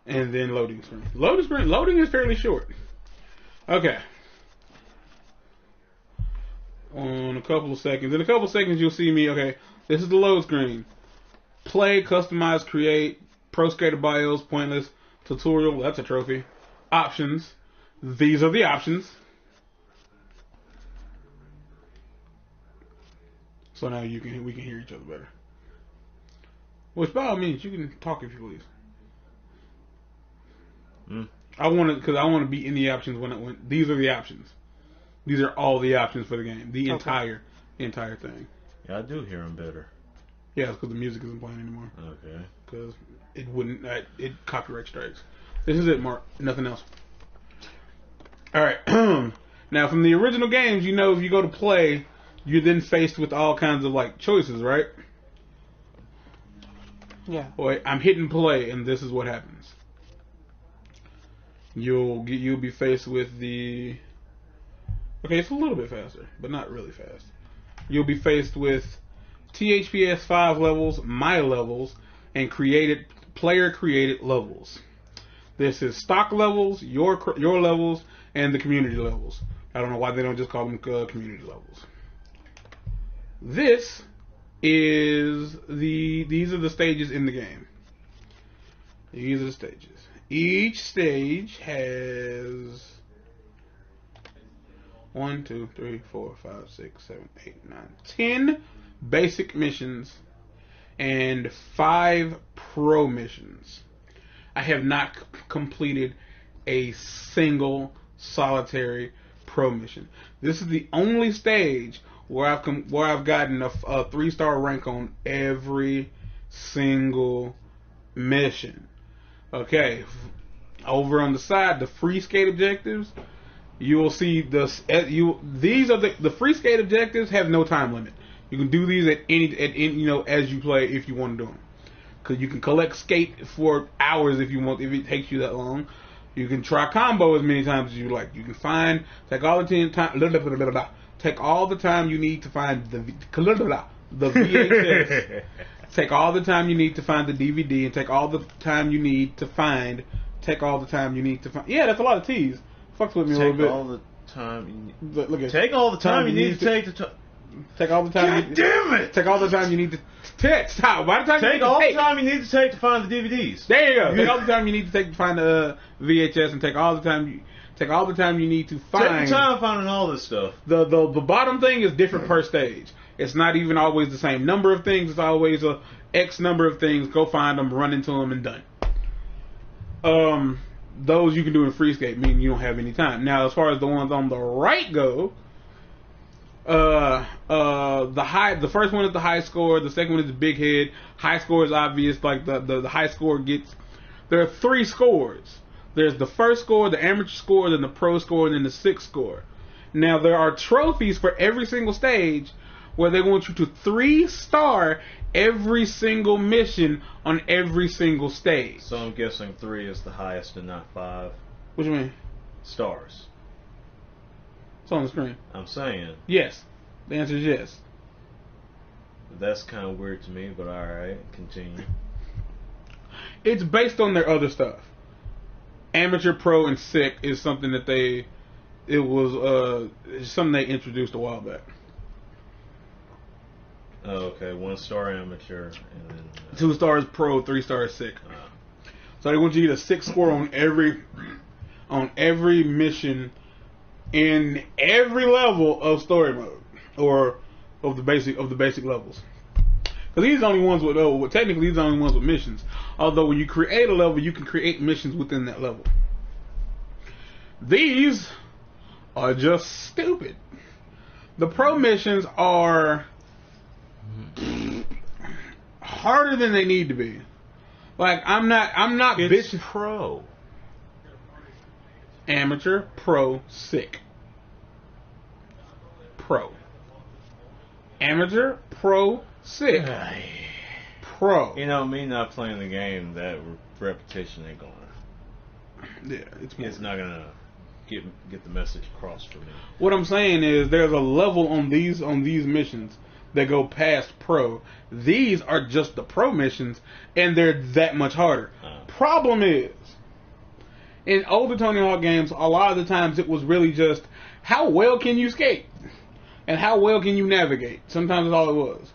and then loading screen. Loading is fairly short. Okay. On a couple of seconds. In a couple of seconds, you'll see me. Okay, this is the load screen. Play, customize, create, Pro Skater BIOS, pointless, tutorial. That's a trophy. Options. These are the options. So now we can hear each other better. Which by all means, you can talk if you please. I want to be in the options when these are the options. These are all the options for the game. The entire thing. Yeah, I do hear them better. Yeah, it's because the music isn't playing anymore. Okay. Because it wouldn't. It copyright strikes. This is it, Mark. Nothing else. All right. Now, from the original games, you know, if you go to play, you're then faced with all kinds of like choices, right? Yeah. Boy, I'm hitting play, and this is what happens. You'll be faced with the. Okay, it's a little bit faster, but not really fast. You'll be faced with THPS 5 levels, my levels, and player-created levels. This is stock levels, your levels, and the community levels. I don't know why they don't just call them community levels. These are the stages in the game. These are the stages. Each stage has 1, 2, 3, 4, 5, 6, 7, 8, 9, 10 basic missions and 5 pro missions. I have not completed a single solitary pro mission. This is the only stage where I've gotten a 3-star rank on every single mission. Okay, over on the side, the free skate objectives. You will see these are the free skate objectives have no time limit. You can do these at any as you play if you want to do them. Because you can collect skate for hours if you want, if it takes you that long. You can try combo as many times as you like. You can take all the time you need to find the VHS. Take all the time you need to find the DVD, and take all the time you need to find. Yeah, that's a lot of T's. Fucks with me a little bit. Take all the time. Take all the time you need to take to. Take all the time. God damn it! Take all the time you need to. Stop. By the time take all the time you need to take to find the DVDs. There you go. Take all the time you need to take to find the VHS, and take all the time you need to find. Take your time finding all this stuff. The bottom thing is different per stage. It's not even always the same number of things. It's always a X number of things. Go find them, run into them, and done. Those you can do in free skate, meaning you don't have any time. Now, as far as the ones on the right go, the first one is the high score. The second one is the big head. High score is obvious. Like the high score gets. There are 3 scores. There's the first score, the amateur score, then the pro score, and then the 6th score. Now there are trophies for every single stage, where they want you to 3-star every single mission on every single stage. So I'm guessing 3 is the highest and not 5. What do you mean? Stars. It's on the screen. I'm saying. Yes. The answer is yes. That's kind of weird to me, but alright, continue. It's based on their other stuff. Amateur, pro, and sick is something that something they introduced a while back. Oh, okay. 1-star amateur, and then 2 stars pro, 3 stars sick. So they want you to get a 6 score on every mission in every level of story mode or of the basic levels. Because these are the only ones with technically these are the only ones with missions. Although when you create a level, you can create missions within that level. These are just stupid. The pro missions are harder than they need to be. Like I'm not it's bitching. pro. Amateur, pro, sick. Pro. Amateur, pro, sick. Pro. You know, me not playing the game, that repetition ain't gonna. Yeah, it's not gonna get the message across for me. What I'm saying is, there's a level on these missions that go past pro. These are just the pro missions, and they're that much harder. Problem is, In older Tony Hawk games, a lot of the times it was really just how well can you skate and how well can you navigate. Sometimes that's all it was.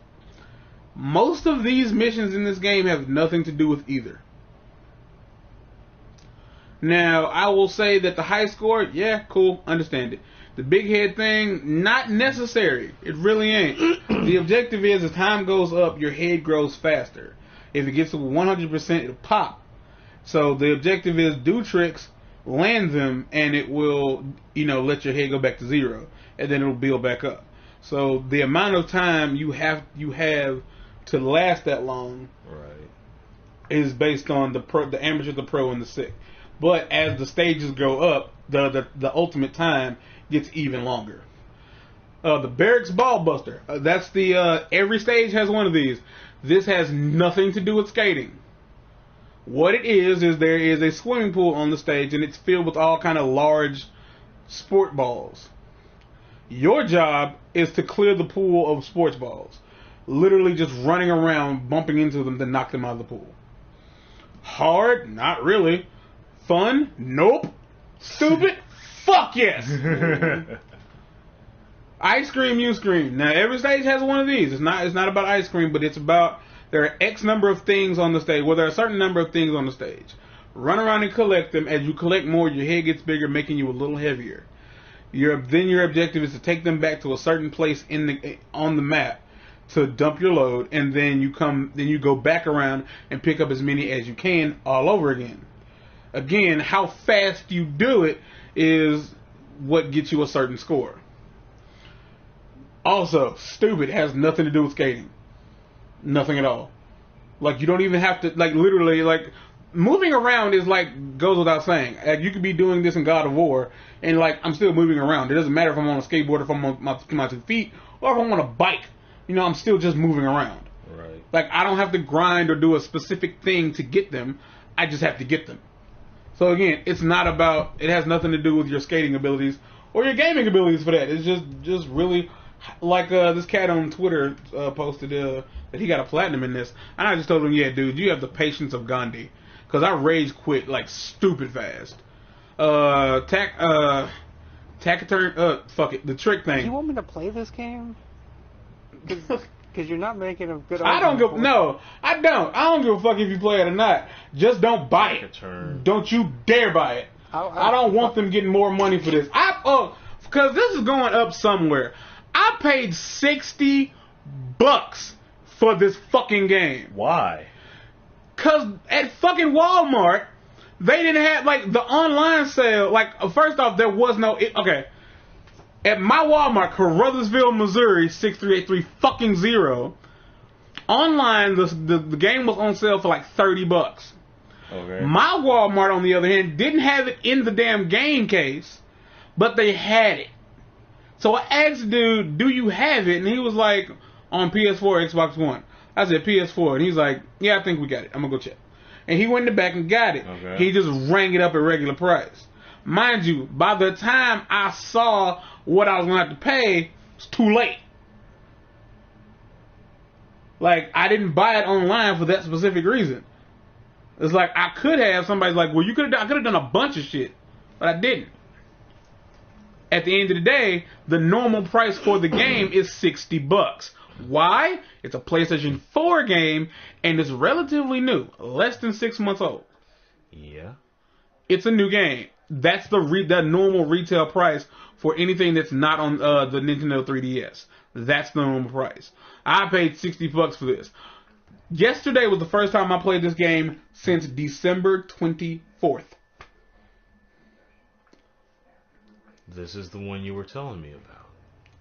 Most of these missions in this game have nothing to do with either. Now, I will say that the high score, yeah, cool, understand it. The big head thing, not necessary. It really ain't. The objective is, as time goes up, your head grows faster. If it gets to 100%, it'll pop. So the objective is do tricks, land them, and it will, let your head go back to 0, and then it'll build back up. So the amount of time you have to last that long, right, is based on the amateur, the pro, and the sick. But as the stages go up, the ultimate time gets even longer. The Barracks Ball Buster. That's the every stage has one of these. This has nothing to do with skating. What it is there is a swimming pool on the stage, and it's filled with all kind of large sport balls. Your job is to clear the pool of sports balls. Literally just running around, bumping into them to knock them out of the pool. Hard? Not really. Fun? Nope. Stupid? Fuck yes. Ice cream, you scream. Now every stage has one of these. It's not about ice cream, but it's about there are X number of things on the stage. Well, there are a certain number of things on the stage. Run around and collect them. As you collect more, your head gets bigger, making you a little heavier. Then your objective is to take them back to a certain place on the map to dump your load, and then you go back around and pick up as many as you can all over again. Again, how fast you do it is what gets you a certain score. Also, stupid has nothing to do with skating. Nothing at all. Like, you don't even have to, like, literally, like, moving around is like, goes without saying. Like, you could be doing this in God of War, and like, I'm still moving around. It doesn't matter if I'm on a skateboard, if I'm on my 2 feet, or if I'm on a bike. I'm still just moving around. right. Like, I don't have to grind or do a specific thing to get them. I just have to get them. So again, it has nothing to do with your skating abilities or your gaming abilities for that. It's just really like this cat on Twitter posted that he got a platinum in this, and I just told him, yeah, dude, you have the patience of Gandhi, because I rage quit like stupid fast. Fuck it, the trick thing. Do you want me to play this game? Because you're not making a good I don't argument. No, I don't. I don't give a fuck if you play it or not. Just don't buy it. Don't you dare buy it. I don't want them getting more money for this. Because this is going up somewhere. I paid $60 for this fucking game. Why? Because at fucking Walmart, they didn't have, like, the online sale. Like, first off, there was no... Okay. At my Walmart, Carruthersville, Missouri, 6383 fucking 0, online, the game was on sale for like $30. Okay. My Walmart, on the other hand, didn't have it in the damn game case, but they had it. So I asked the dude, do you have it? And he was like, on PS4, Xbox One. I said, PS4. And he's like, yeah, I think we got it. I'm going to go check. And he went in the back and got it. Okay. He just rang it up at regular price. Mind you, by the time I saw what I was going to have to pay, it's too late. Like, I didn't buy it online for that specific reason. It's like, I could have, somebody's like, well, I could have done a bunch of shit, but I didn't. At the end of the day, the normal price for the game is $60. Why? It's a PlayStation 4 game, and it's relatively new, less than 6 months old. Yeah. It's a new game. That's the normal retail price for anything that's not on the Nintendo 3DS. That's the normal price. I paid $60 for this. Yesterday was the first time I played this game since December 24th. This is the one you were telling me about.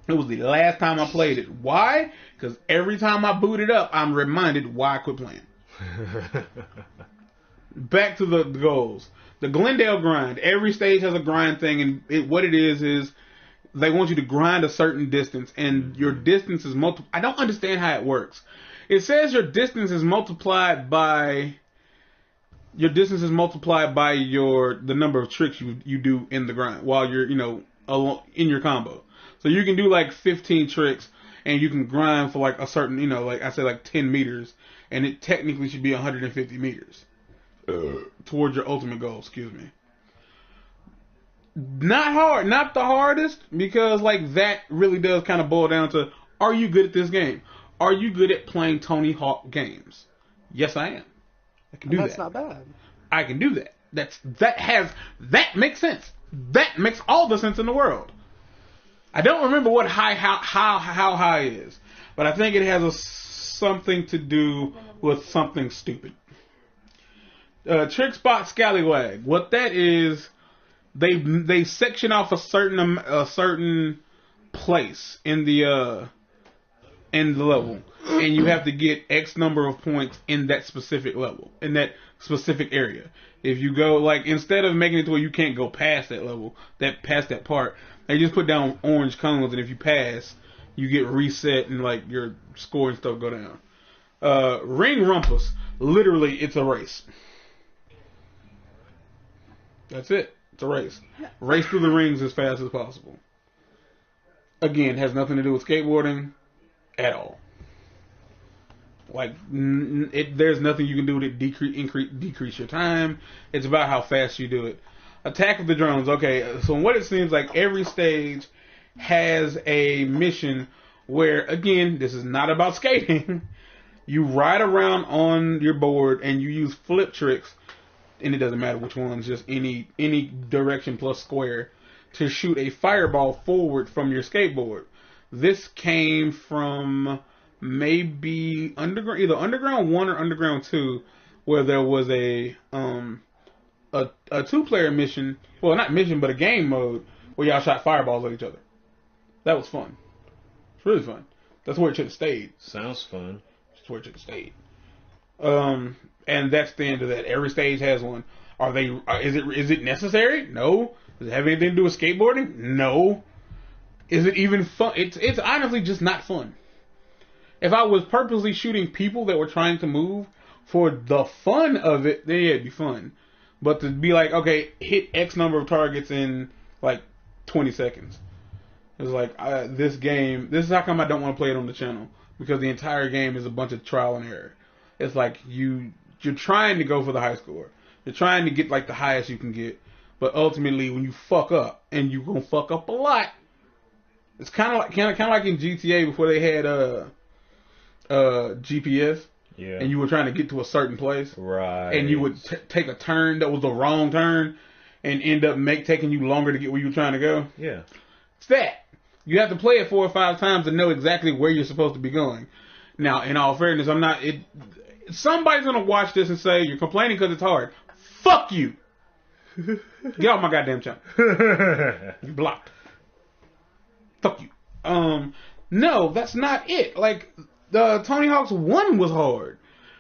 It was the last time I played it. Why? Because every time I boot it up, I'm reminded why I quit playing. Back to the goals. The Glendale grind. Every stage has a grind thing, and what it is they want you to grind a certain distance, and your distance is I don't understand how it works. It says your distance is multiplied by the number of tricks you do in the grind while you're in your combo. So you can do like 15 tricks, and you can grind for like a certain like I say like 10 meters, and it technically should be 150 meters. Towards your ultimate goal, excuse me. Not hard, not the hardest, because like that really does kind of boil down to: are you good at this game? Are you good at playing Tony Hawk games? Yes, I am. I can do That's that. not bad. I can do that. That makes sense. That makes all the sense in the world. I don't remember what how high is, but I think it has something to do with something stupid. Trick Spot Scallywag. What that is, they section off a certain place in the level, and you have to get X number of points in that specific level, in that specific area. If you go, like, instead of making it to where you can't go past that level, past that part, they just put down orange cones, and if you pass, you get reset, and like your score and stuff go down. Ring Rumpus, literally, it's a race. That's it. It's a race. Race through the rings as fast as possible. Again, has nothing to do with skateboarding at all. Like, there's nothing you can do to decrease your time. It's about how fast you do it. Attack of the Drones. Okay, so what it seems like, every stage has a mission where, again, this is not about skating. You ride around on your board and you use flip tricks, and it doesn't matter which ones, just any direction plus square, to shoot a fireball forward from your skateboard. This came from maybe either Underground 1 or Underground 2, where there was a 2-player mission, well, not mission, but a game mode, where y'all shot fireballs at each other. That was fun. It's really fun. That's where it should have stayed. Sounds fun. That's where it should have stayed. And that's the end of that. Every stage has one. Is it necessary? No. Does it have anything to do with skateboarding? No. Is it even fun? It's honestly just not fun. If I was purposely shooting people that were trying to move for the fun of it, then yeah, it'd be fun. But to be like, okay, hit X number of targets in like 20 seconds. It's like, this is how come I don't want to play it on the channel. Because the entire game is a bunch of trial and error. It's like you're trying to go for the high score. You're trying to get like the highest you can get. But ultimately, when you fuck up, and you're gonna fuck up a lot, it's kind of like in GTA before they had GPS, yeah, and you were trying to get to a certain place, right? And you would take a turn that was the wrong turn, and end up taking you longer to get where you were trying to go. Yeah, it's that. You have to play it 4 or 5 times to know exactly where you're supposed to be going. Now, in all fairness, somebody's gonna watch this and say you're complaining because it's hard. Fuck you. Get off my goddamn channel. You blocked. Fuck you. No, that's not it. Like, the Tony Hawk's 1 was hard.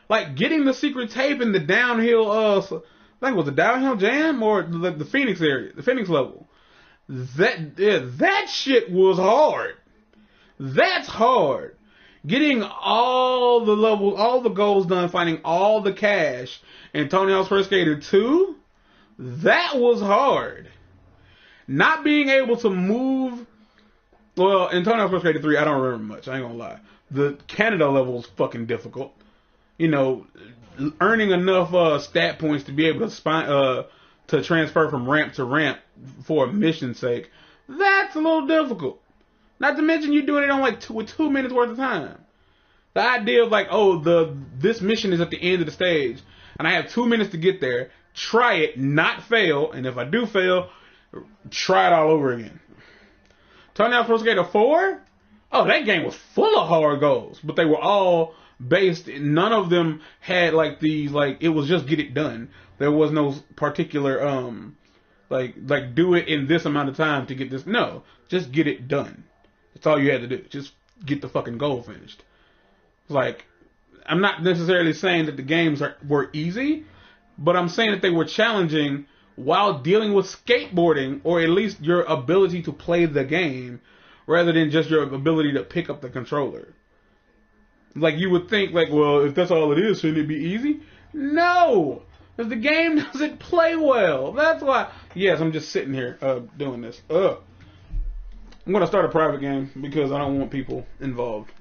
Like, getting the secret tape in the downhill, I think it was the downhill jam or the Phoenix area, the Phoenix level. That shit was hard. That's hard. Getting all the levels, all the goals done, finding all the cash in Tony Hawk's Pro Skater 2, that was hard. Not being able to move, well, in Tony Hawk's Pro Skater 3, I don't remember much, I ain't gonna lie. The Canada level is fucking difficult. You know, earning enough stat points to be able to transfer from ramp to ramp for a mission's sake, that's a little difficult. Not to mention you're doing it on like 2 minutes worth of time. The idea of like, this mission is at the end of the stage, and I have 2 minutes to get there. Try it, not fail, and if I do fail, try it all over again. Tony Hawk's Pro Skater 4? Oh, that game was full of hard goals, but they were all based. None of them had like these, like, it was just get it done. There was no particular like do it in this amount of time to get this. No, just get it done. That's all you had to do. Just get the fucking goal finished. Like, I'm not necessarily saying that the games were easy, but I'm saying that they were challenging while dealing with skateboarding, or at least your ability to play the game, rather than just your ability to pick up the controller. Like, you would think, like, well, if that's all it is, shouldn't it be easy? No! Because the game doesn't play well. That's why. Yes, I'm just sitting here doing this. I'm going to start a private game because I don't want people involved.